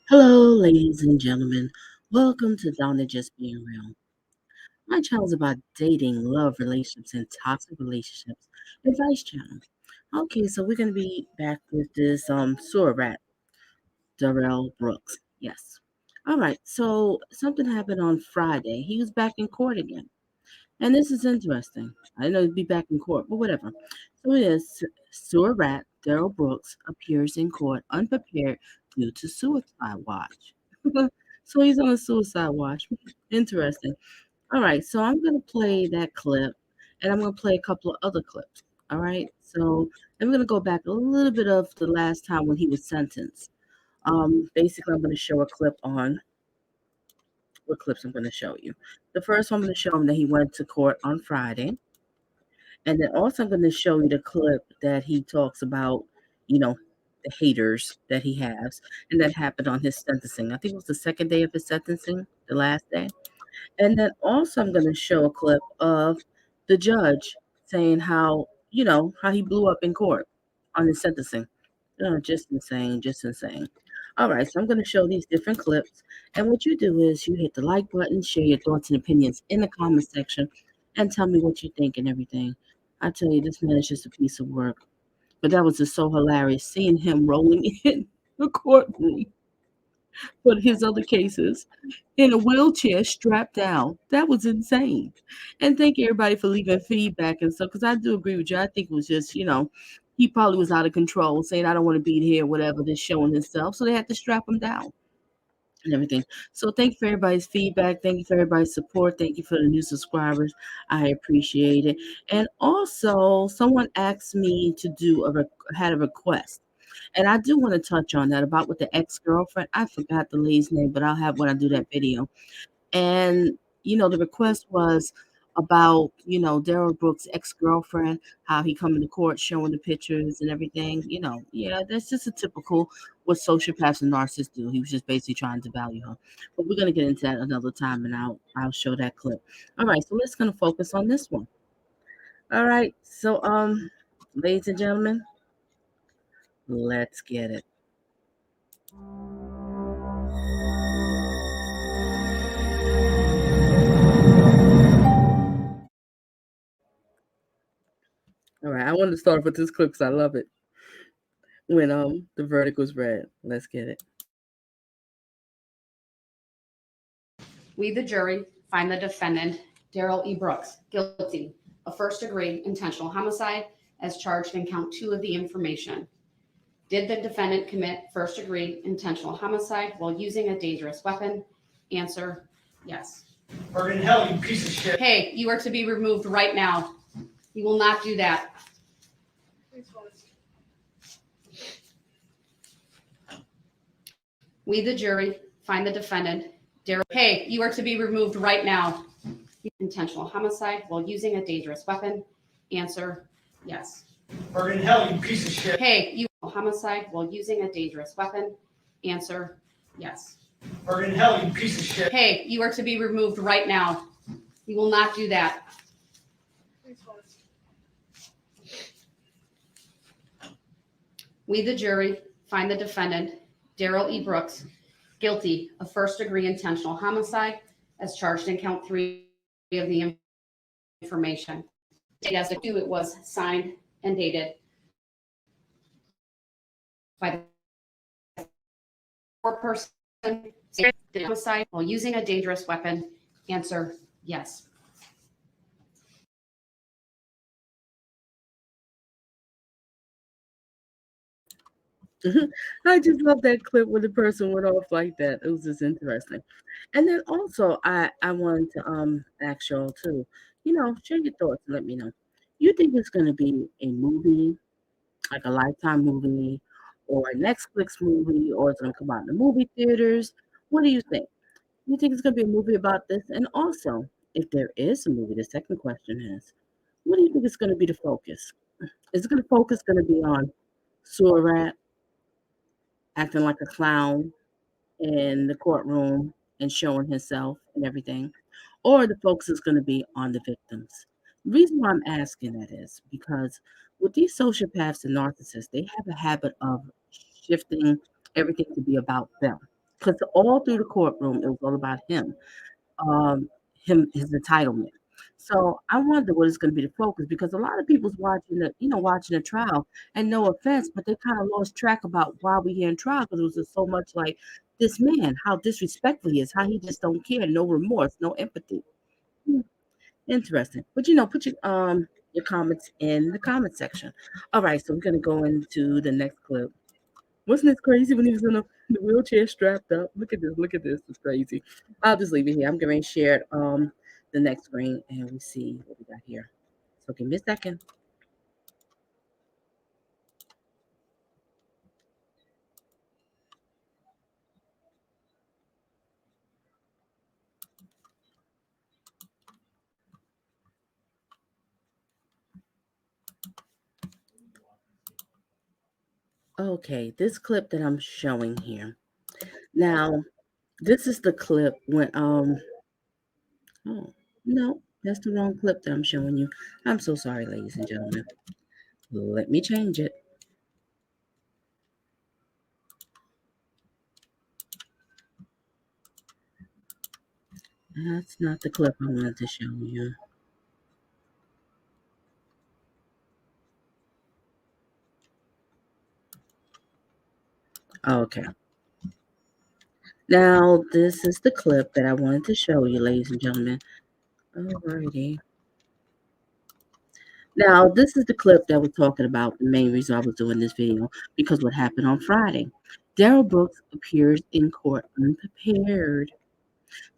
Hello, ladies and gentlemen. Welcome to Donna Just Being Real. My channel is about dating, love, relationships, and toxic relationships advice channel. Okay, so we're gonna be back with this sewer rat, Darrell Brooks. Yes. All right. So something happened on Friday. He was back in court again, and this is interesting. I didn't know he'd be back in court, but whatever. So it is. Sewer rat Darrell Brooks appears in court unprepared due to suicide watch. So he's on a suicide watch. Interesting. All right, so I'm gonna play that clip, and I'm gonna play a couple of other clips. All right, so I'm gonna go back a little bit of the last time when he was sentenced. Basically, I'm gonna show a clip on what clips I'm gonna show you. The first one I'm gonna show him that he went to court on Friday, and then also I'm gonna show you the clip that he talks about, you know, the haters that he has, and that happened on his sentencing. I think it was the second day of his sentencing, the last day. And then also I'm gonna show a clip of the judge saying how, how he blew up in court on his sentencing. Just insane, just insane. All right, so I'm gonna show these different clips. And what you do is you hit the like button, share your thoughts and opinions in the comment section, and tell me what you think and everything. I tell you, this man is just a piece of work. But that was just so hilarious seeing him rolling in the courtroom for his other cases in a wheelchair strapped down. That was insane. And thank everybody for leaving feedback and stuff, because I do agree with you. I think it was just, he probably was out of control, saying, I don't want to be here, whatever, just showing himself. So they had to strap him down and everything. So thank you for everybody's feedback. Thank you for everybody's support. Thank you for the new subscribers. I appreciate it. And also, someone asked me to had a request. And I do want to touch on that about with the ex-girlfriend. I forgot the lady's name, but I'll have when I do that video. And, the request was about, Darrell Brooks' ex-girlfriend, how he come into court showing the pictures and everything. Yeah, that's just a typical what sociopaths and narcissists do. He was just basically trying to value her. But we're gonna get into that another time, and I'll show that clip. All right, so let's gonna focus on this one. All right, so ladies and gentlemen, let's get it. All right, I wanted to start off with this clip because I love it. When the verdict was read, let's get it. We, the jury, find the defendant, Darrell E. Brooks, guilty of first-degree intentional homicide as charged in count 2 of the information. Did the defendant commit first-degree intentional homicide while using a dangerous weapon? Answer, yes. Burn in hell, you piece of shit. Hey, you are to be removed right now. You will not do that. We, the jury, find the defendant, Darrell. Hey, you are to be removed right now. Intentional homicide while using a dangerous weapon. Answer, yes. Burn in hell, you piece of shit. Hey, you homicide while using a dangerous weapon. Answer, yes. Burn in hell, you piece of shit. Hey, you are to be removed right now. You will not do that. We, the jury, find the defendant, Darrell E. Brooks, guilty of first-degree intentional homicide as charged in count 3 of the information. As it was signed and dated by the four-person homicide while using a dangerous weapon. Answer, yes. I just love that clip where the person went off like that. It was just interesting. And then also I wanted to ask y'all too, share your thoughts and let me know. You think it's gonna be a movie, like a Lifetime movie or a Netflix movie, or it's gonna come out in the movie theaters? What do you think? You think it's gonna be a movie about this? And also, if there is a movie, the second question is, what do you think is gonna be the focus? Is it gonna focus gonna be on Surat acting like a clown in the courtroom and showing himself and everything, or the focus is going to be on the victims. The reason why I'm asking that is because with these sociopaths and narcissists, they have a habit of shifting everything to be about them. because all through the courtroom, it was all about him, um, his entitlement. So I wonder what is going to be the focus because a lot of people's watching the trial, and no offense, but they kind of lost track about why we here in trial because it was just so much like this man, how disrespectful he is, how he just don't care, no remorse, no empathy. Hmm, interesting. But put your comments in the comment section. All right, so we're gonna go into the next clip. Wasn't this crazy when he was in the wheelchair strapped up? Look at this. Look at this. It's crazy. I'll just leave it here. I'm going to share the next screen and we see what we got here. So give me a second. Okay, this clip that I'm showing here. Now, this is the clip when oh no, that's the wrong clip that I'm showing you. I'm so sorry, ladies and gentlemen. Let me change it. That's not the clip I wanted to show you. Okay. Now, this is the clip that I wanted to show you, ladies and gentlemen. Alrighty. Now, this is the clip that we're talking about, the main reason I was doing this video, because what happened on Friday. Darrell Brooks appears in court unprepared.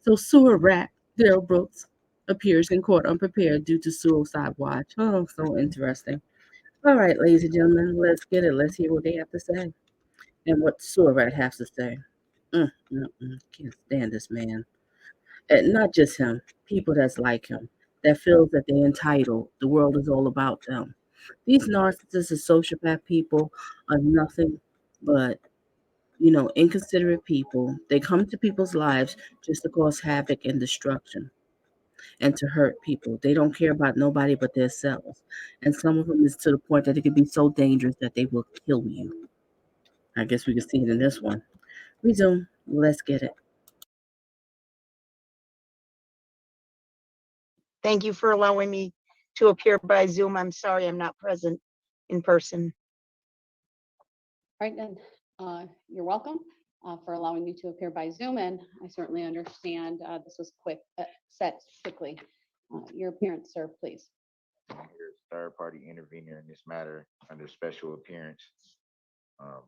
So sewer rat Darrell Brooks appears in court unprepared due to suicide watch. Oh, so interesting. All right, ladies and gentlemen, let's get it. Let's hear what they have to say and what sewer rat has to say. Can't stand this man. And not just him, people that's like him, that feels that they're entitled. The world is all about them. These narcissists and sociopath people are nothing but, inconsiderate people. They come to people's lives just to cause havoc and destruction and to hurt people. They don't care about nobody but themselves. And some of them is to the point that it can be so dangerous that they will kill you. I guess we can see it in this one. Resume. Let's get it. Thank you for allowing me to appear by Zoom. I'm sorry I'm not present in person. Right, and you're welcome for allowing me to appear by Zoom, and I certainly understand this was set quickly. Your appearance, sir, please. I'm here as third-party intervener in this matter under special appearance. Um,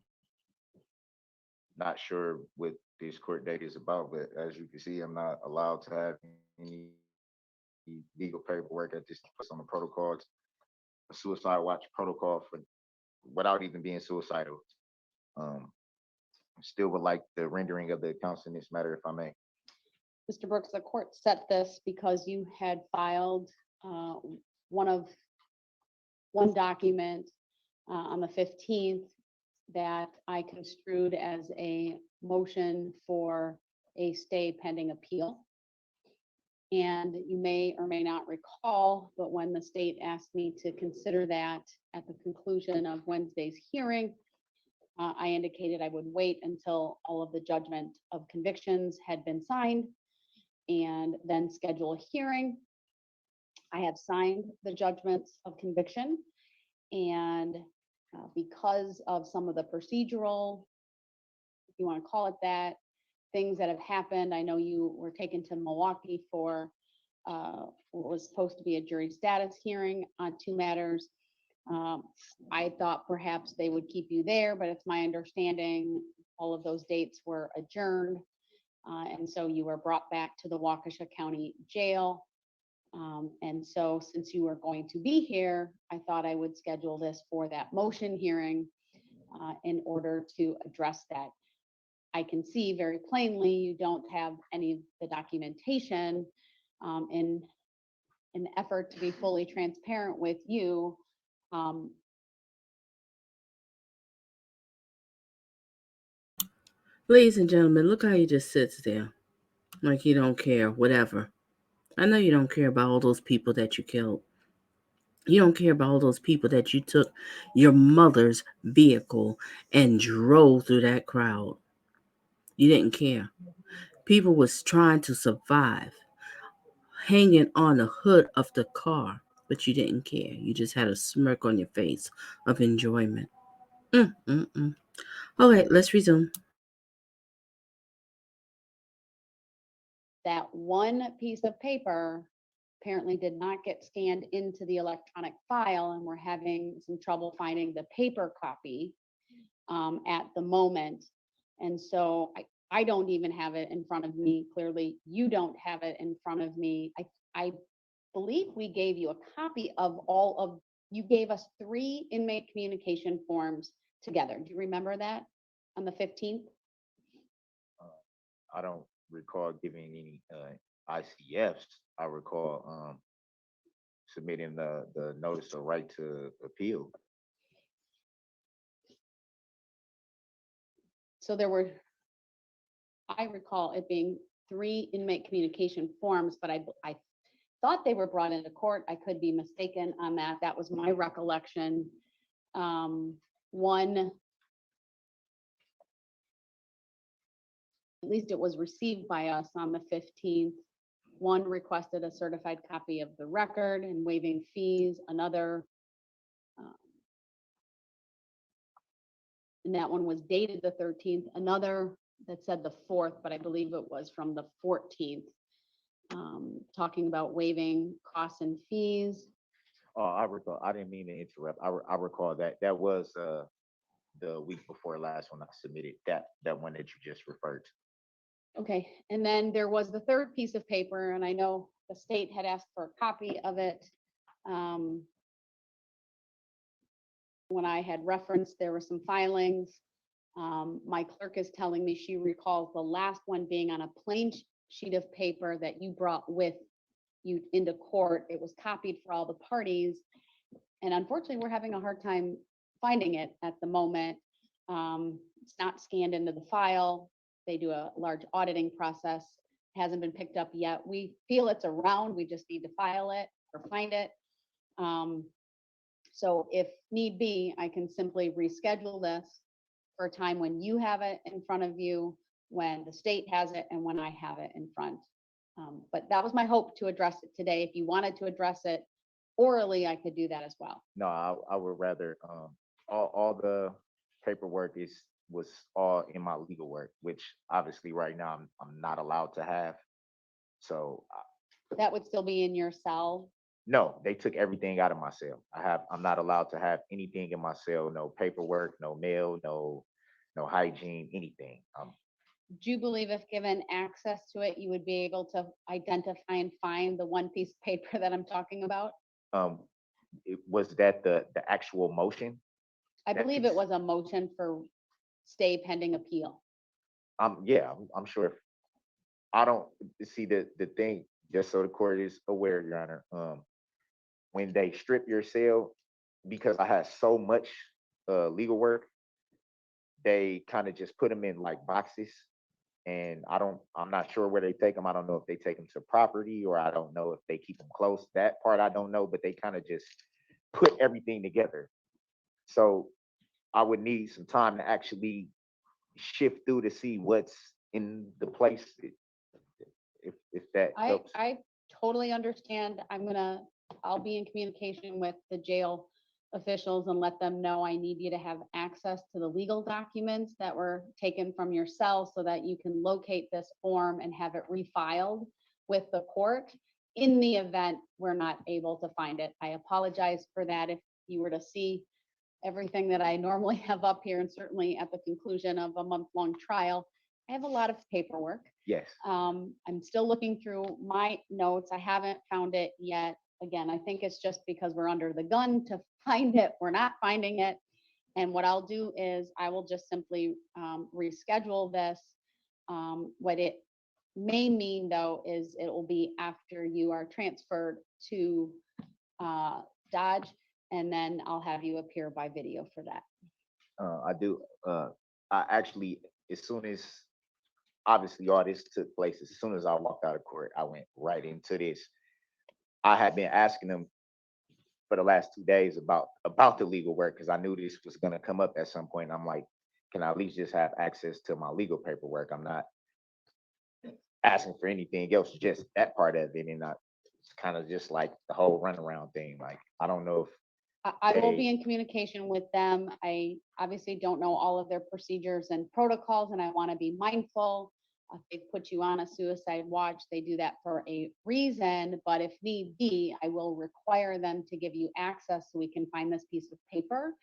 Not sure what this court date is about, but as you can see, I'm not allowed to have any legal paperwork at this place on the protocols, a suicide watch protocol for without even being suicidal. Um, Still would like the rendering of the accounts in this matter, if I may. Mr. Brooks, the court set this because you had filed one document on the 15th that I construed as a motion for a stay pending appeal. And you may or may not recall, but when the state asked me to consider that at the conclusion of Wednesday's hearing, I indicated I would wait until all of the judgment of convictions had been signed and then schedule a hearing. I have signed the judgments of conviction, and because of some of the procedural, if you want to call it that, things that have happened. I know you were taken to Milwaukee for what was supposed to be a jury status hearing on two matters. I thought perhaps they would keep you there, but it's my understanding all of those dates were adjourned. And so you were brought back to the Waukesha County Jail. And so since you were going to be here, I thought I would schedule this for that motion hearing in order to address that. I can see very plainly you don't have any of the documentation. In an effort to be fully transparent with you, Ladies and gentlemen, look how he just sits there like he don't care, whatever. I know you don't care about all those people that you killed. You don't care about all those people that you took your mother's vehicle and drove through that crowd. You didn't care. People was trying to survive, hanging on the hood of the car, but you didn't care. You just had a smirk on your face of enjoyment. Mm. Okay, let's resume. That one piece of paper apparently did not get scanned into the electronic file, and we're having some trouble finding the paper copy at the moment. And so I don't even have it in front of me. Clearly, you don't have it in front of me. I believe we gave you a copy of all of, you gave us 3 inmate communication forms together. Do you remember that on the 15th? I don't recall giving any ICFs. I recall submitting the notice of right to appeal. So there were, I recall it being 3 inmate communication forms, but I thought they were brought into court. I could be mistaken on that. That was my recollection. One, at least it was received by us on the 15th. One requested a certified copy of the record and waiving fees. Another, and that one was dated the 13th. Another that said the 4th, but I believe it was from the 14th, talking about waiving costs and fees. Oh, I recall. I didn't mean to interrupt. I recall that was the week before last when I submitted that one that you just referred to. Okay, and then there was the third piece of paper, and I know the state had asked for a copy of it. When I had referenced, there were some filings. My clerk is telling me she recalls the last one being on a plain sheet of paper that you brought with you into court. It was copied for all the parties. And unfortunately, we're having a hard time finding it at the moment. It's not scanned into the file. They do a large auditing process. It hasn't been picked up yet. We feel it's around. We just need to file it or find it. So if need be, I can simply reschedule this for a time when you have it in front of you, when the state has it, and when I have it in front. But that was my hope to address it today. If you wanted to address it orally, I could do that as well. No, I would rather all the paperwork was all in my legal work, which obviously right now I'm not allowed to have. So That would still be in your cell. no, they took everything out of my cell. I'm not allowed to have anything in my cell. No paperwork, no mail, no hygiene, anything. Do you believe if given access to it, you would be able to identify and find the one piece of paper that I'm talking about? Um, was that the actual motion? I That believe piece? it was a motion for stay pending appeal. Yeah, I'm sure. I don't see the thing. Just so the court is aware, Your Honor. When they strip your cell, because I had so much legal work, they kind of just put them in like boxes, and I'm not sure where they take them. I don't know if they take them to property, or I don't know if they keep them close. That part I don't know, but they kind of just put everything together. So I would need some time to actually shift through to see what's in the place, if that helps. I totally understand. I'll be in communication with the jail officials and let them know I need you to have access to the legal documents that were taken from your cell so that you can locate this form and have it refiled with the court in the event we're not able to find it. I apologize for that. If you were to see everything that I normally have up here, and certainly at the conclusion of a month-long trial, I have a lot of paperwork. Yes. I'm still looking through my notes. I haven't found it yet. Again, I think it's just because we're under the gun to find it. We're not finding it. And what I'll do is I will just simply reschedule this. What it may mean though is it will be after you are transferred to Dodge, and then I'll have you appear by video for that. I do. I actually, as soon as obviously all this took place, as soon as I walked out of court, I went right into this. I had been asking them for the last 2 days about the legal work because I knew this was going to come up at some point. I'm like, can I at least just have access to my legal paperwork? I'm not asking for anything else, just that part of it. And it's kind of just like the whole runaround thing. Like, I don't know if I will they- be in communication with them. I obviously don't know all of their procedures and protocols, and I want to be mindful. If they put you on a suicide watch, they do that for a reason, but if need be, I will require them to give you access so we can find this piece of paper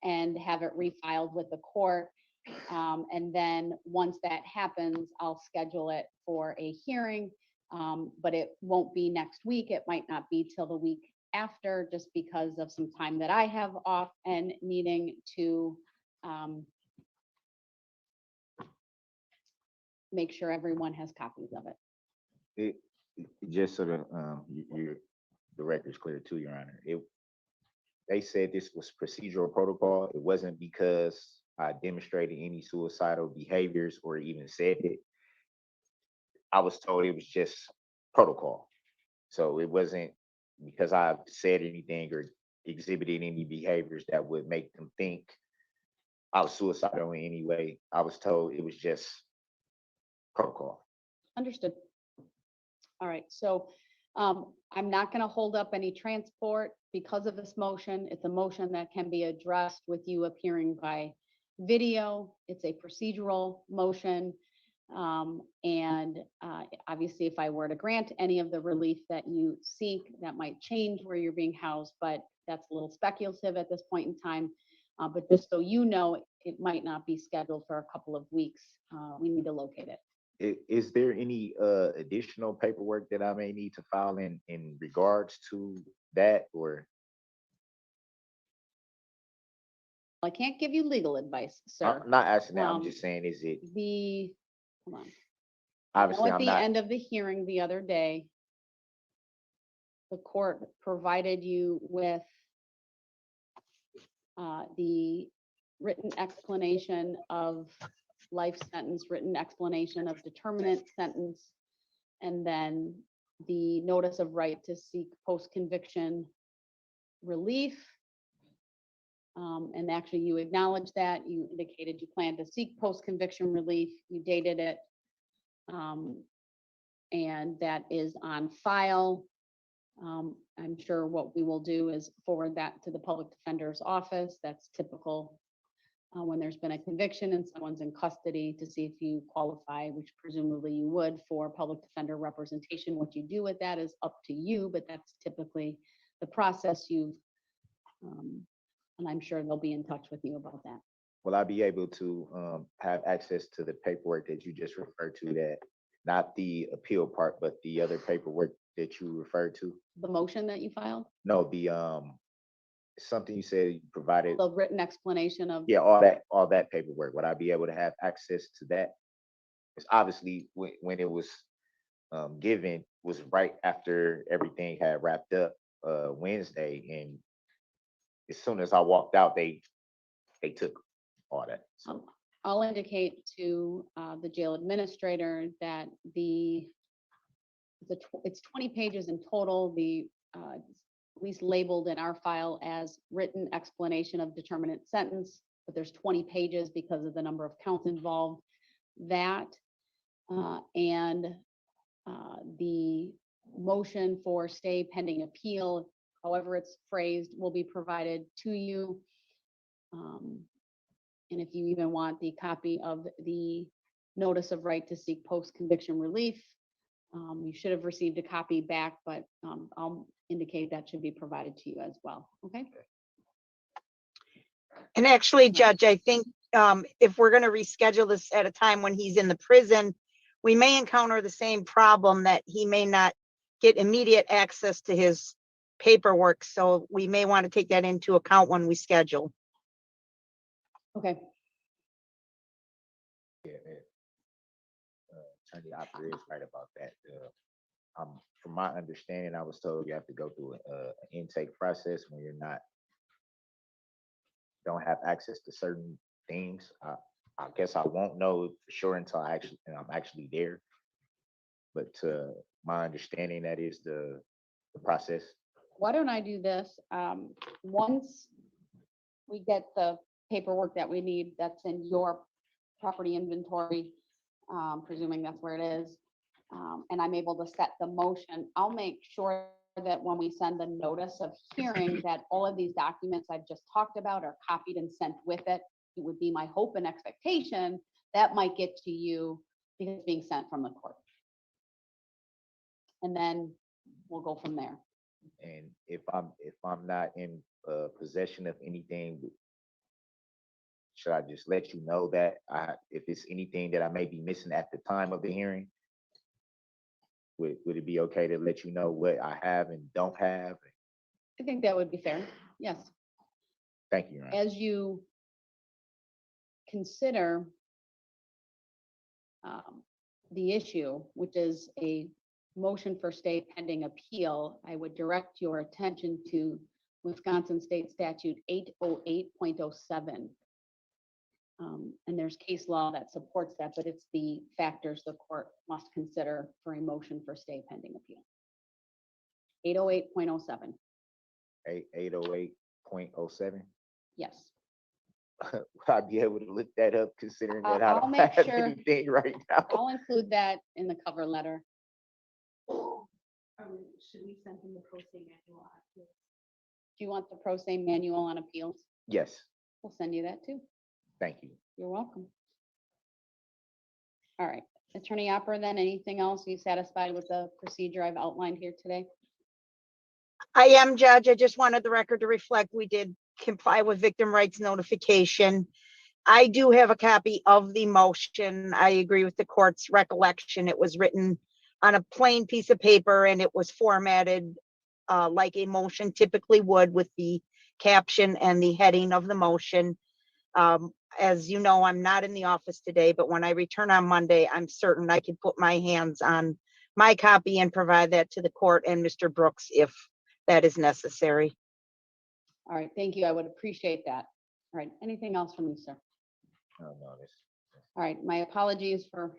and have it refiled with the court. And then once that happens, I'll schedule it for a hearing. But it won't be next week. It might not be till the week after, just because of some time that I have off and needing to make sure everyone has copies of it. just so that the record's clear too, Your Honor. They said this was procedural protocol. It wasn't because I demonstrated any suicidal behaviors or even said it. I was told it was just protocol. So it wasn't because I said anything or exhibited any behaviors that would make them think I was suicidal in any way. I was told it was just protocol. Understood. All right, so I'm not going to hold up any transport because of this motion. It's a motion that can be addressed with you appearing by video. It's a procedural motion. And obviously, if I were to grant any of the relief that you seek, that might change where you're being housed, but that's a little speculative at this point in time. But just so you know, it might not be scheduled for a couple of weeks. We need to locate it. Is there any additional paperwork that I may need to file in regards to that, or I can't give you legal advice, sir. I'm not asking that, I'm just saying, is it Hold on. obviously At I'm the not, end of the hearing the other day, the court provided you with the written explanation of life sentence, written explanation of determinate sentence, and then the notice of right to seek post-conviction relief. And actually, you acknowledged that. You indicated you plan to seek post-conviction relief. You dated it. And that is on file. I'm sure what we will do is forward that to the public defender's office. That's typical when there's been a conviction and someone's in custody, to see if you qualify, which presumably you would, for public defender representation. What you do with that is up to you, but that's typically the process and I'm sure they'll be in touch with you about that. will I be able to have access to the paperwork that you just referred to, that not the appeal part, but the other paperwork that you referred to? The motion that you filed, No, the something you said you provided. the written explanation of. Yeah, all that paperwork. Would I be able to have access to that? It's obviously when it was given was right after everything had wrapped up Wednesday, and as soon as I walked out, they took all that. So I'll indicate to the jail administrator that it's 20 pages in total. At least labeled in our file as written explanation of determinate sentence, but there's 20 pages because of the number of counts involved. That and the motion for stay pending appeal, however it's phrased, will be provided to you. And if you even want the copy of the notice of right to seek post-conviction relief, you should have received a copy back, but I'll indicate that should be provided to you as well. Okay. And actually, Judge, I think if we're going to reschedule this at a time when he's in the prison, we may encounter the same problem, that he may not get immediate access to his paperwork. So we may want to take that into account when we schedule. Okay. yeah, Attorney Opera is right about that. From my understanding, I was told you have to go through an intake process when you're don't have access to certain things. I guess I won't know for sure until I'm actually there. But my understanding, that is the process. Why don't I do this? Once we get the paperwork that we need that's in your property inventory, presuming that's where it is. And I'm able to set the motion. I'll make sure that when we send the notice of hearing, that all of these documents I've just talked about are copied and sent with it. It would be my hope and expectation that might get to you because it's being sent from the court. And then we'll go from there. And if I'm not in possession of anything, should I just let you know that if it's anything that I may be missing at the time of the hearing? Would it be okay to let you know what I have and don't have? I think that would be fair. Yes. Thank you, Your Honor. As you consider the issue, which is a motion for stay pending appeal, I would direct your attention to Wisconsin State Statute 808.07. And there's case law that supports that, but it's the factors the court must consider for a motion for stay pending appeal. 808.07. 808.07. Yes. Would I be able to look that up considering that I I'll don't make have sure- anything right now? I'll include that in the cover letter. Should we send him the pro se manual on appeals? Do you want the pro se manual on appeals? Yes, We'll send you that too. thank you. You're welcome. All right, Attorney Opera, then anything else? Are you satisfied with the procedure I've outlined here today? I am, Judge. I just wanted the record to reflect we did comply with victim rights notification. I do have a copy of the motion. I agree with the court's recollection. It was written on a plain piece of paper and it was formatted like a motion typically would, with the caption and the heading of the motion. As you know, I'm not in the office today, but when I return on Monday, I'm certain I can put my hands on my copy and provide that to the court and Mr. Brooks if that is necessary. All right, thank you. I would appreciate that. All right, anything else from you, sir? No, All right, my apologies for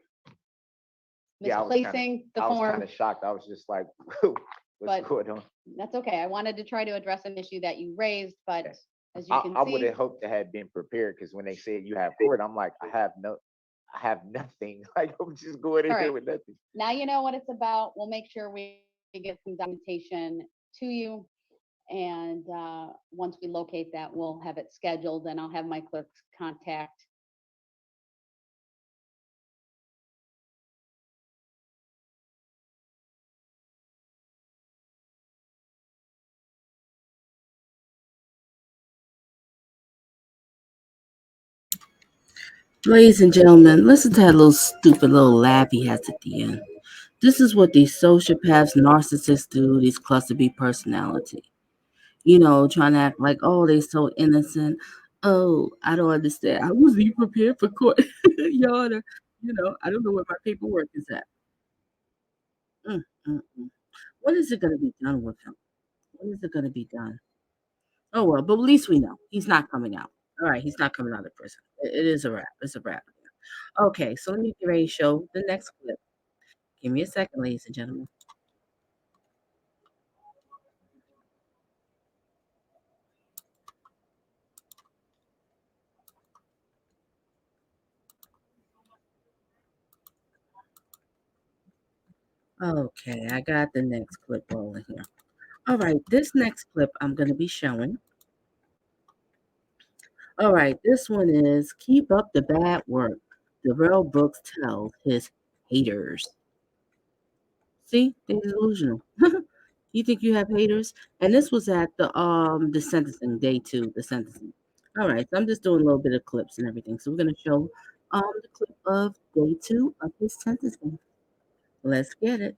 Yeah, I was kinda- misplacing the I was kind form. of shocked. I was just like, But- what's going on? That's okay. I wanted to try to address an issue that you raised, but Okay. as you I, can I would see, have hoped to have been prepared because when they said you have court, I'm like, I have nothing. Like I'm just going in All here right. with nothing. now you know what it's about. We'll make sure we get some documentation to you. And once we locate that, we'll have it scheduled and I'll have my clerks contact. Ladies and gentlemen, listen to that little stupid little laugh he has at the end. This is what these sociopaths, narcissists do, these cluster B personality. Trying to act like, oh, they're so innocent. Oh, I don't understand. I wasn't even prepared for court. Your Honor, I don't know where my paperwork is at. Mm, mm, mm. When is it going to be done with him? When is it going to be done? Oh, well, but at least we know he's not coming out. All right, he's not coming out of prison. It is a wrap. It's a wrap. Okay, so let me get ready to show the next clip. Give me a second, ladies and gentlemen. Okay, I got the next clip rolling here. All right, this next clip I'm going to be showing. All right, this one is Keep Up the Bad Work. Darrell Brooks tells his haters. See, they're delusional. You think you have haters? And this was at the sentencing, day 2, the sentencing. All right, so I'm just doing a little bit of clips and everything. So we're gonna show the clip of day 2 of his sentencing. Let's get it.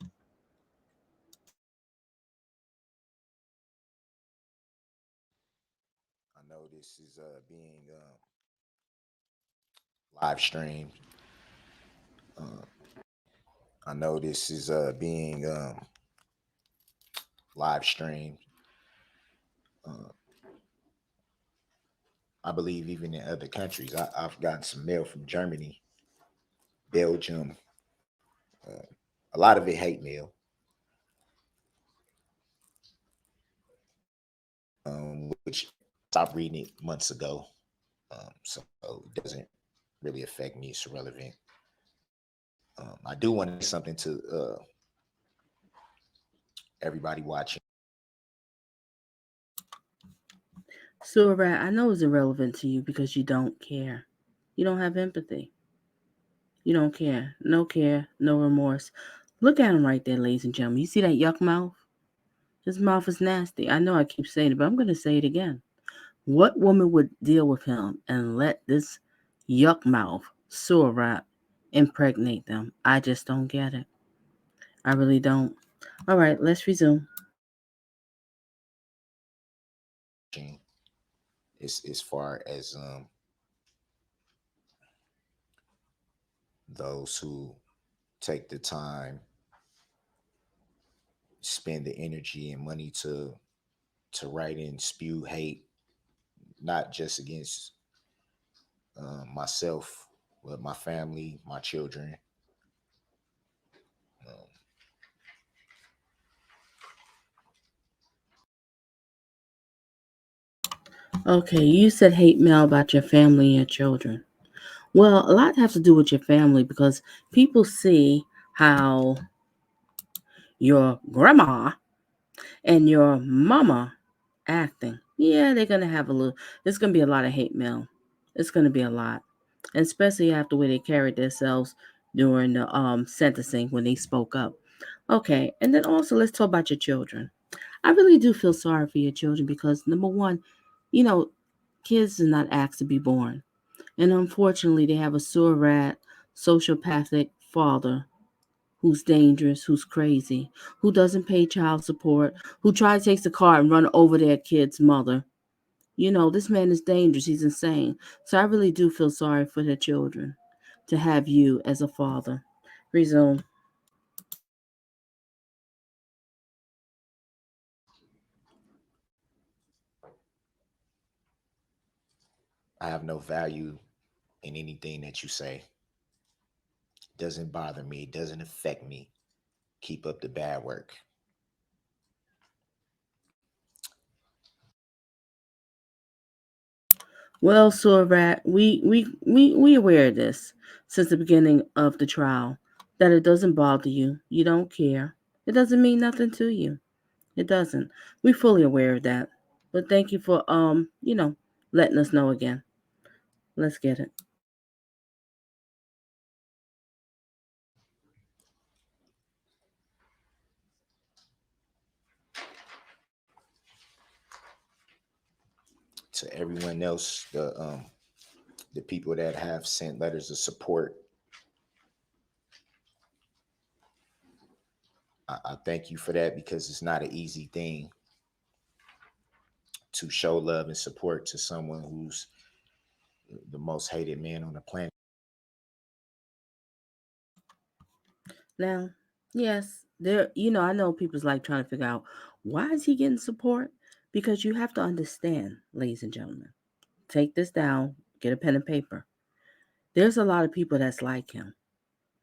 I know this is being live streamed. I know this is being live streamed. I believe even in other countries. I've gotten some mail from Germany, Belgium. A lot of it hate mail. Which I stopped reading it months ago. So it doesn't really affect me. It's irrelevant. I do want to say something to everybody watching. Surat, I know it's irrelevant to you because you don't care. You don't have empathy. You don't care, no remorse. Look at him right there, ladies and gentlemen. You see that yuck mouth? His mouth is nasty. I know I keep saying it, but I'm going to say it again. What woman would deal with him and let this yuck mouth, Surat, impregnate them? I just don't get it. I really don't. All right, let's resume. As far as those who take the time, spend the energy and money to write and spew hate, not just against myself, but my family, my children. Um, Okay, you said hate mail about your family and your children. Well, a lot has to do with your family because people see how your grandma and your mama acting. Yeah, they're gonna have a little. There's gonna be a lot of hate mail. It's gonna be a lot, and especially after the way they carried themselves during the sentencing when they spoke up. Okay, and then also let's talk about your children. I really do feel sorry for your children because number one, you know, kids are not asked to be born, and unfortunately, they have a sewer rat, sociopathic father who's dangerous, who's crazy, who doesn't pay child support, who tries to take the car and run over their kid's mother. This man is dangerous. He's insane. So I really do feel sorry for their children to have you as a father. Resume. I have no value in anything that you say. Doesn't bother me. Doesn't affect me. Keep up the bad work. Well, Sorat, we aware of this since the beginning of the trial that it doesn't bother you. You don't care. It doesn't mean nothing to you. It doesn't. We're fully aware of that. But thank you for letting us know again. Let's get it. To everyone else, the people that have sent letters of support, I thank you for that because it's not an easy thing to show love and support to someone who's the most hated man on the planet. Now, yes, I know people's like trying to figure out why is he getting support? Because you have to understand, ladies and gentlemen, take this down, get a pen and paper. There's a lot of people that's like him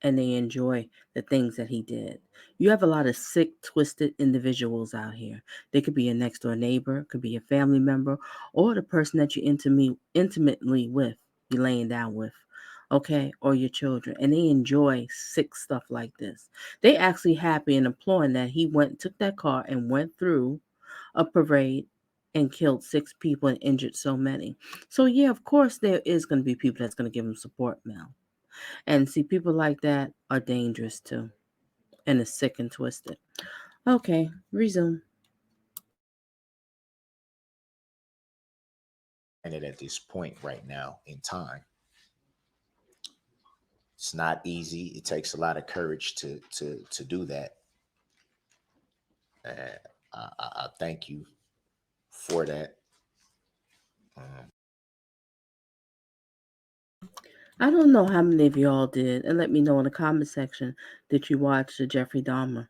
and they enjoy the things that he did. You have a lot of sick, twisted individuals out here. They could be a next door neighbor, could be a family member, or the person that you intimately with, you laying down with, okay, or your children, and they enjoy sick stuff like this. They actually happy and applauding that he took that car and went through a parade and killed six people and injured so many. So yeah, of course there is going to be people that's going to give him support now. And see, people like that are dangerous too, and is sick and twisted. Okay, resume. And at this point right now in time, it's not easy. It takes a lot of courage to do that. And I thank you for that. Um, I don't know how many of y'all did, and let me know in the comment section that you watched the Jeffrey Dahmer.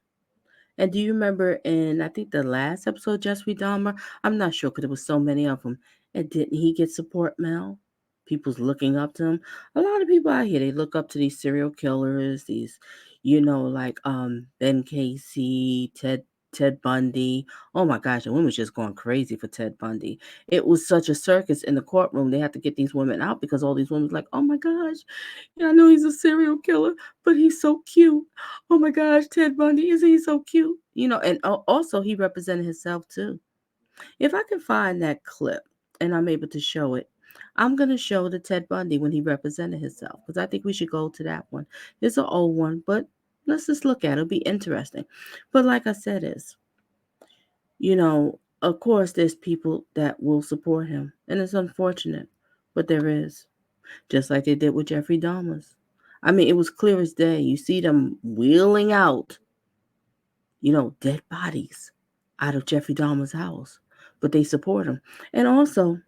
And do you remember in I think the last episode of Jeffrey Dahmer? I'm not sure because there was so many of them. And didn't he get support, Mel? People's looking up to him. A lot of people out here they look up to these serial killers, these, like Ben Casey, Ted Bundy. Oh my gosh, the women was just going crazy for Ted Bundy. It was such a circus in the courtroom. They had to get these women out because all these women was like, oh my gosh, yeah, I know he's a serial killer, but he's so cute. Oh my gosh, Ted Bundy, isn't he so cute? And also he represented himself too. If I can find that clip and I'm able to show it, I'm going to show the Ted Bundy when he represented himself because I think we should go to that one. It's an old one, but let's just look at it. It'll be interesting. But like I said, of course, there's people that will support him, and it's unfortunate, but there is, just like they did with Jeffrey Dahmer's. I mean, it was clear as day. You see them wheeling out, dead bodies out of Jeffrey Dahmer's house, but they support him. And also,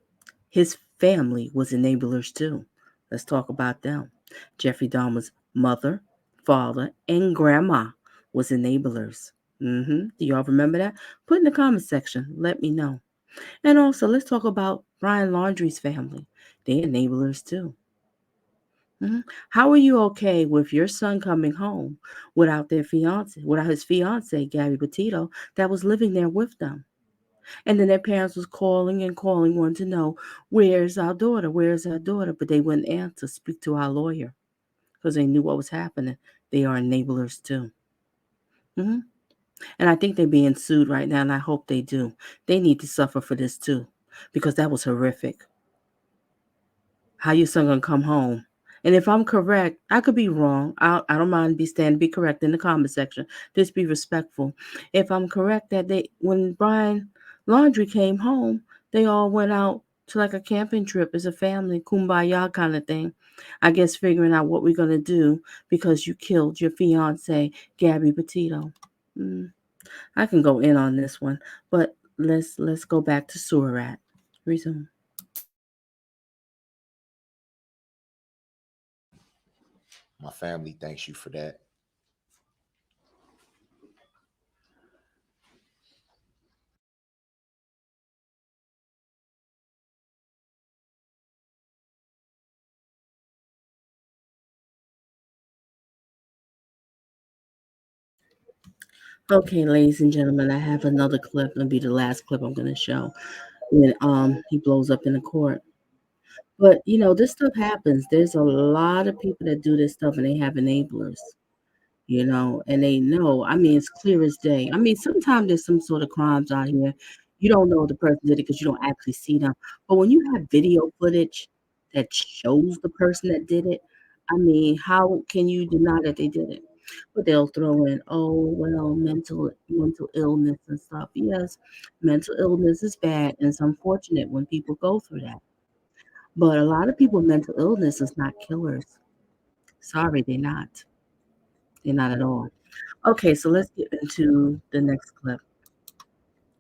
his family was enablers too. Let's talk about them. Jeffrey Dahmer's mother, father, and grandma was enablers. Do y'all remember that? Put in the comment section. Let me know. And also, let's talk about Brian Laundrie's family. They enablers too. How are you okay with your son coming home without without his fiance, Gabby Petito, that was living there with them? And then their parents was calling and calling, wanting to know, where's our daughter? Where's our daughter? But they wouldn't answer, speak to our lawyer because they knew what was happening. They are enablers too. hmm And I think they're being sued right now, and I hope they do. They need to suffer for this too because that was horrific. How your son gonna come home? And if I'm correct, I could be wrong. I don't mind be correct in the comment section. Just be respectful. If I'm correct that when Brian Laundrie came home, they all went out to like a camping trip as a family, kumbaya kind of thing. I guess figuring out what we're gonna do because you killed your fiance, Gabby Petito. I can go in on this one, but let's go back to Surat. Resume. My family thanks you for that. Okay, ladies and gentlemen, I have another clip. It'll be the last clip I'm going to show when he blows up in the court. But this stuff happens. There's a lot of people that do this stuff, and they have enablers. And they know. I mean, it's clear as day. I mean, sometimes there's some sort of crimes out here. You don't know the person did it because you don't actually see them. But when you have video footage that shows the person that did it, I mean, how can you deny that they did it? But they'll throw in, oh, well, mental illness and stuff. Yes, mental illness is bad, and it's unfortunate when people go through that. But a lot of people with mental illness is not killers. Sorry, they're not. They're not at all. Okay, so let's get into the next clip.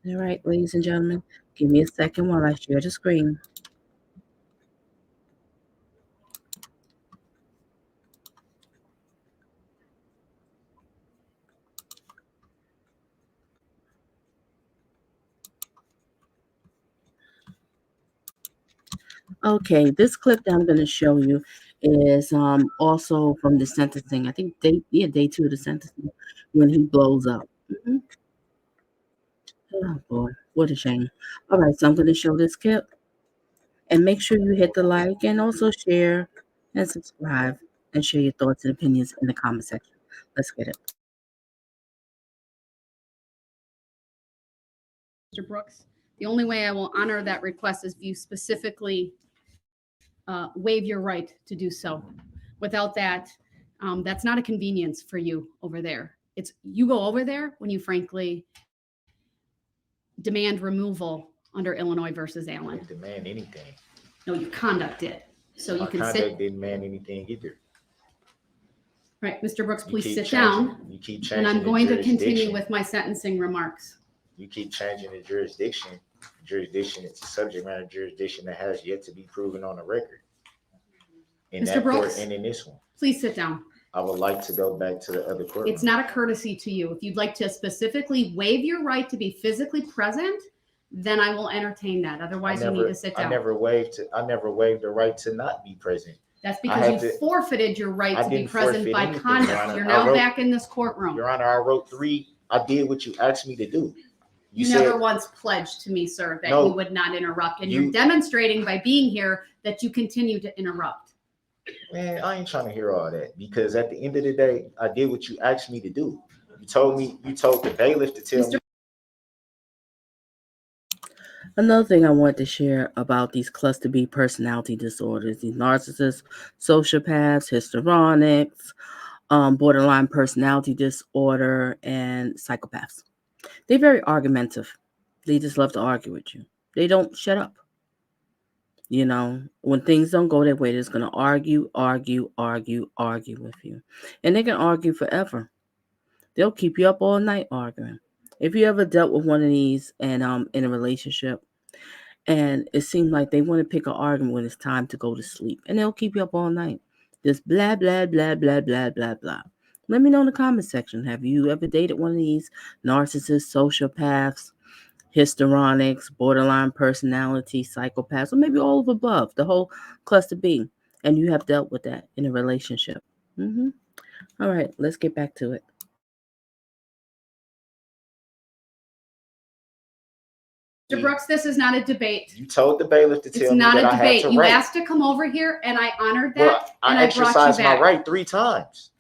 All right, ladies and gentlemen, give me a second while I share the screen. Okay, this clip that I'm going to show you is also from the sentencing. I think day 2 of the sentencing when he blows up. Oh boy, what a shame. All right, so I'm going to show this clip and make sure you hit the like and also share and subscribe and share your thoughts and opinions in the comment section. Let's get it. Mr. Brooks, the only way I will honor that request is if you specifically waive your right to do so. Without that, that's not a convenience for you over there. It's you go over there when you frankly demand removal under Illinois versus I Allen. didn't demand anything. No, your conduct did. So My you can conduct sit. didn't demand anything either. Right, Mr. Brooks, You please keep sit changing- down. You keep changing. And I'm going to continue jurisdiction. with my sentencing remarks. You keep changing the jurisdiction. Jurisdiction, it's a subject matter jurisdiction that has yet to be proven on the record. In Mr. that Brooks? court and in this one. Please sit down. I would like to go back to the other court. It's not a courtesy to you. If you'd like to specifically waive your right to be physically present, then I will entertain that. Otherwise, you need to sit down. I never waived the right to not be present. That's because you forfeited your right to be present by conduct. You're now back in this courtroom. Your Honor, I wrote three I did what you asked me to do. You said, never once pledged to me, sir, that No. you would not interrupt. And You- you're demonstrating by being here that you continue to interrupt. man, I ain't trying to hear all that, because at the end of the day, I did what you asked me to do. You told the bailiff to tell Mr. me. Another thing I want to share about these cluster B personality disorders, these narcissists, sociopaths, histrionics, borderline personality disorder, and psychopaths. They're very argumentative. They just love to argue with you. They don't shut up. You know, when things don't go their way, they're just going to argue with you. And they can argue forever. They'll keep you up all night arguing. If you ever dealt with one of these and in a relationship, and it seems like they want to pick an argument when it's time to go to sleep, and they'll keep you up all night. Just blah, blah, blah, blah, blah, blah, blah. Let me know in the comment section. Have you ever dated one of these narcissists, sociopaths, histrionics, borderline personality, psychopaths, or maybe all of above, the whole cluster B, and you have dealt with that in a relationship? All right, let's get back to it. Mr. Brooks, this is not a debate. You told the bailiff to It's tell me not that a I had debate. to You write. asked to come over here, and I honored that. Well, and I I brought you exercised my back. right 3 times.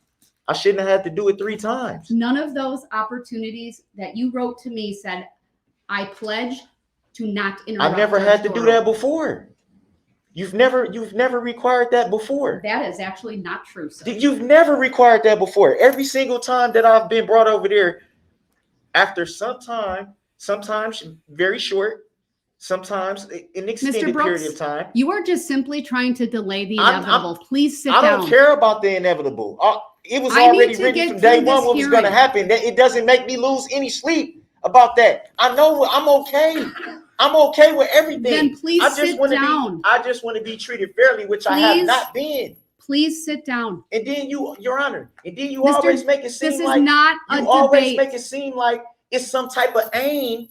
I shouldn't have had to do it 3 times. None of those opportunities that you wrote to me said, I pledge to not interrupt. I never had to do Darrell. that before. You've never required that before. That is actually not true, sir. You've never required that before. Every single time that I've been brought over there, after some time, sometimes very short, sometimes an extended Brooks, period of time. You are just simply trying to delay the I'm- inevitable. Please sit I down. don't care about the inevitable. It was I need already to written get from day through one this what was going to hearing. happen. It doesn't make me lose any sleep about that. I know I'm okay. I'm okay with everything. Then please sit down. I just want to be treated fairly, which I have Please. not been. Please sit down. And then Your Honor, and then you Mr. always make it This seem is like not a you always debate. make it seem like it's some type of aim,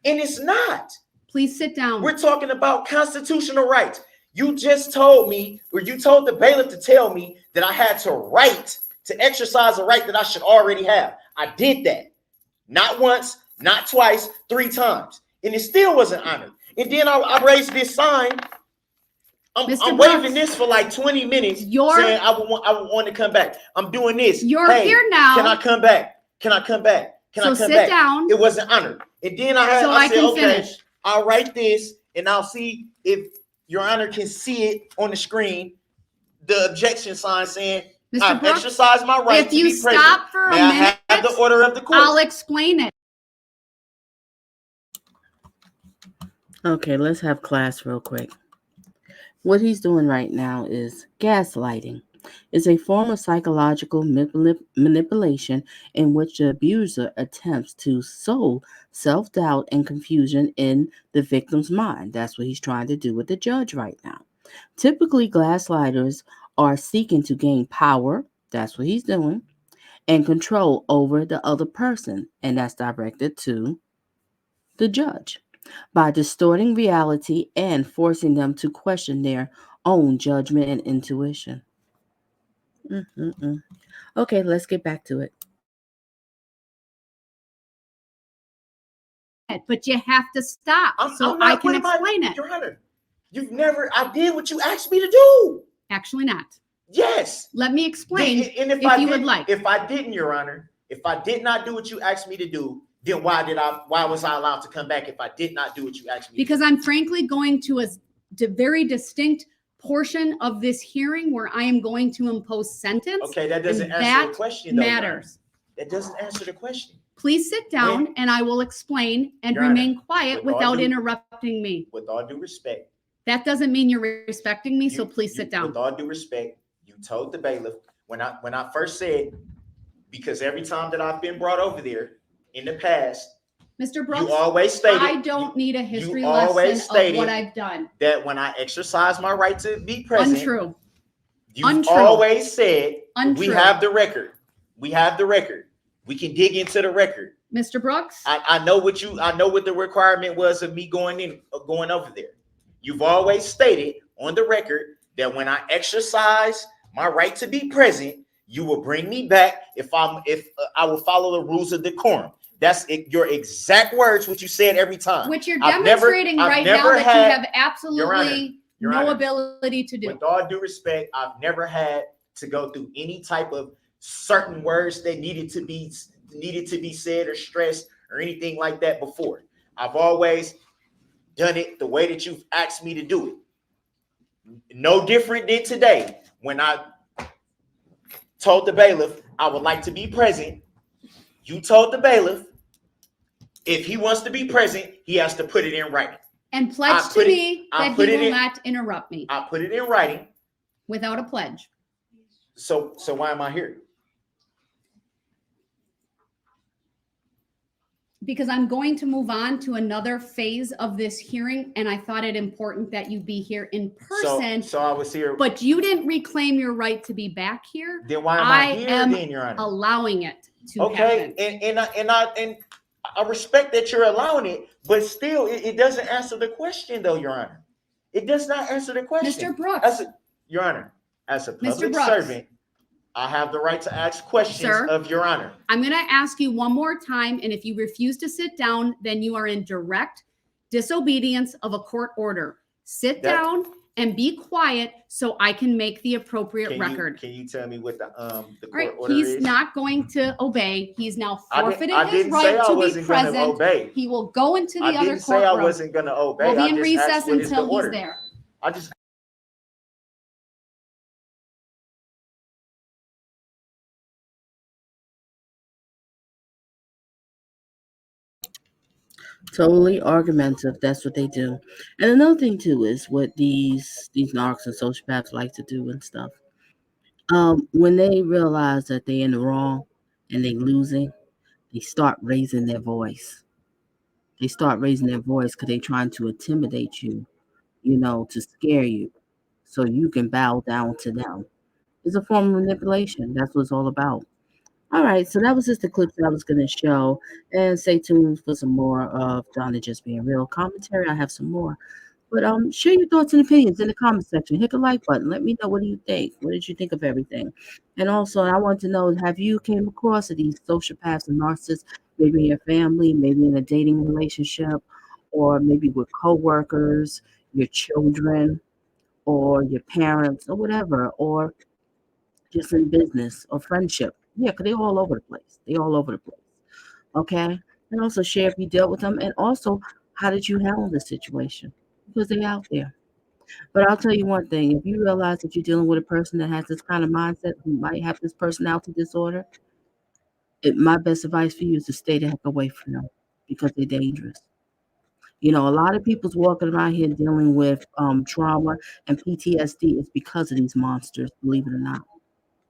and it's not. Please sit down. We're talking about constitutional rights. You just told me, or you told the bailiff to tell me that I had to exercise a right that I should already have. I did that. Not once, not twice, 3 times. And it still wasn't honored. And then I raised this sign. I'm Mr. waving Brooks, this for like 20 minutes, You're- saying I would want to come back. I'm doing this. You're Hey, here now. Can I come back? Can I come back? Can So I come sit back? down. It wasn't honored. And then So I I said, can okay, finish. I'll write this and I'll see if Your Honor can see it on the screen. The objection sign saying, Mr. I Brooks, exercise my right if to you be present. stop for a May I minute, have the order of the court? I'll explain it. Okay, let's have class real quick. What he's doing right now is gaslighting. It's a form of psychological manipulation in which the abuser attempts to sow self-doubt and confusion in the victim's mind. That's what he's trying to do with the judge right now. Typically, gaslighters are seeking to gain power. That's what he's doing. And control over the other person. And that's directed to the judge by distorting reality and forcing them to question their own judgment and intuition. Okay, let's get back to it. But you have to stop I'm so not- I can what am explain it. Your Honor, I did what you asked me to do. Actually not. Yes. Let me explain And if you would like. If I didn't, Your Honor, if I did not do what you asked me to do, then why was I allowed to come back if I did not do what you asked me Because to I'm frankly going to a very distinct portion of this hearing where I am going to impose sentence. do? Okay, that doesn't and answer that the question, though, Your Honor. matters. That doesn't answer the question. Please sit down and I will explain and Your Honor, remain quiet with all without due- interrupting me. With all due respect. That doesn't mean you're respecting me, so please sit down. With all due respect, you told the bailiff when I first said, because every time that I've been brought over there in the past, Mr. Brooks, you always stated I don't need a history always lesson of stated what I've done. that when I exercise my right to be present, Untrue. you've Untrue. always said, we Untrue. have the record. We have the record. We can dig into the record. Mr. Brooks, I know what the requirement was of me going over there. You've always stated on the record that when I exercise my right to be present, You will bring me back if I will follow the rules of decorum. That's it, your exact words, what you said every time. Which you're I've demonstrating never- I've right now never that had- you have absolutely Your no Honor, ability to do. With all due respect, I've never had to go through any type of certain words that needed to be said or stressed or anything like that before. I've always done it the way that you've asked me to do it. No different than today when I told the bailiff I would like to be present. You told the bailiff if he wants to be present, he has to put it in writing. And pledge to me that he will not interrupt me. I put it in writing. Without a pledge. So why am I here? Because I'm going to move on to another phase of this hearing, and I thought it important that you be here in person. So I was here. But you didn't reclaim your right to be back here. Then why am I here then, Your Honor? Allowing it to happen. And I respect that you're allowing it, but still, it doesn't answer the question, though, Your Honor. It does not answer the question. Mr. Brooks. Your Honor, as a Mr. public Brooks. servant, I have the right to ask questions Sir, of Your Honor. I'm going to ask you one more time, and if you refuse to sit down, then you are in direct disobedience of a court order. Sit down and be quiet so I can make the appropriate record. Can you tell me what the court right, order he's is? not going to obey. He's now forfeited his say right I to be wasn't gonna present. obey. He will go into the I other didn't say I courtroom. wasn't going to obey. We'll be I in just recess asked what is the until he's order. there. I just Totally argumentative. That's what they do. And another thing too is what these narcs and sociopaths like to do and stuff. When they realize that they're in the wrong and they losing, they start raising their voice. They start raising their voice because they're trying to intimidate you, to scare you, so you can bow down to them. It's a form of manipulation. That's what it's all about. All right, so that was just the clips that I was going to show. And stay tuned for some more of Donna Just Being Real commentary. I have some more. But share your thoughts and opinions in the comment section. Hit the like button. Let me know, what do you think? What did you think of everything? And also, I want to know, have you came across these sociopaths and narcissists, maybe in your family, maybe in a dating relationship, or maybe with coworkers, your children, or your parents, or whatever, or just in business or friendship? Yeah, because they're all over the place. They're all over the place. Okay? And also share if you dealt with them. And also, how did you handle the situation? Because they're out there. But I'll tell you one thing. If you realize that you're dealing with a person that has this kind of mindset, who might have this personality disorder, my best advice for you is to stay the heck away from them because they're dangerous. A lot of people's walking around here dealing with trauma and PTSD is because of these monsters, believe it or not.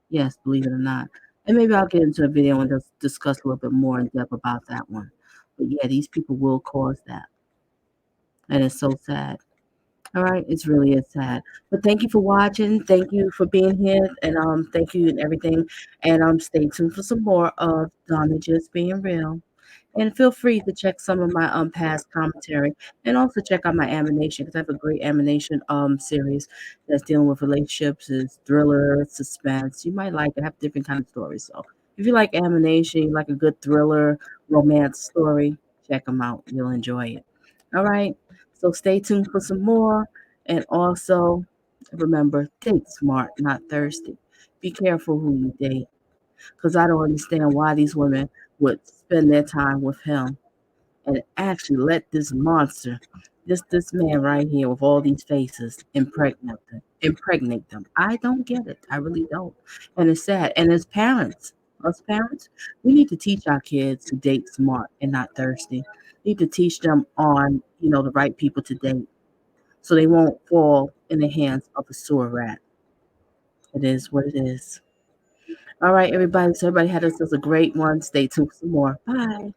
Yes, believe it or not. And maybe I'll get into a video and just discuss a little bit more in depth about that one. But yeah, these people will cause that. And it's so sad. All right, it's really is sad. But thank you for watching. Thank you for being here. And thank you and everything. And stay tuned for some more of Donna Just Being Real. And feel free to check some of my past commentary and also check out my animation because I have a great animation series that's dealing with relationships, is thriller, suspense. You might like it. I have different kind of stories. So if you like animation, you like a good thriller, romance story, check them out. You'll enjoy it. All right. So stay tuned for some more. And also remember, date smart, not thirsty. Be careful who you date. Because I don't understand why these women would spend their time with him and actually let this monster, this man right here with all these faces, impregnate them. I don't get it. I really don't. And it's sad. And as parents, we need to teach our kids to date smart and not thirsty. We need to teach them on, the right people to date so they won't fall in the hands of a sewer rat. It is what it is. All right, everybody. So everybody had us a great one. Stay tuned for some more. Bye.